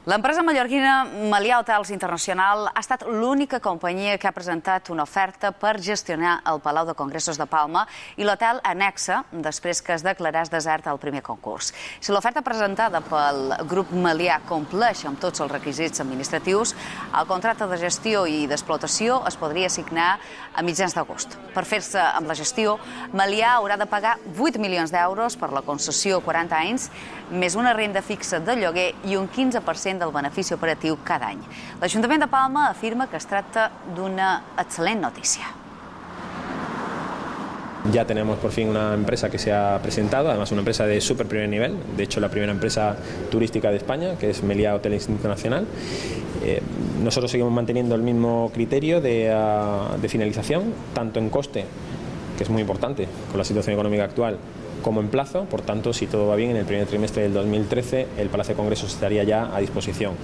L'empresa mallorquina Melià Hotels Internacional ha estat l'única companyia que ha presentat una oferta per gestionar el Palau de Congressos de Palma i l'hotel annexa després que es declarés desert al primer concurs. Si l'oferta presentada pel grup Melià compleix amb tots els requisits administratius, el contracte de gestió i d'explotació es podria signar a mitjans d'agost. Per fer-se amb la gestió, Melià haurà de pagar 8 milions d'euros per la concessió 40 anys, més una renda fixa de lloguer i un 15% del benefici operatiu cada any. L'Ajuntament de Palma afirma que es tracta d'una excel·lent notícia. Ya tenemos por fin una empresa que se ha presentado, además una empresa de súper primer nivel, de hecho la primera empresa turística de España, que es Melià Hotels Internacional. Nosotros seguimos manteniendo el mismo criterio de finalización, tanto en coste, que es muy importante con la situación económica actual, como en plazo. Por tanto, si todo va bien, en el primer trimestre del 2013 el Palacio de Congresos estaría ya a disposición.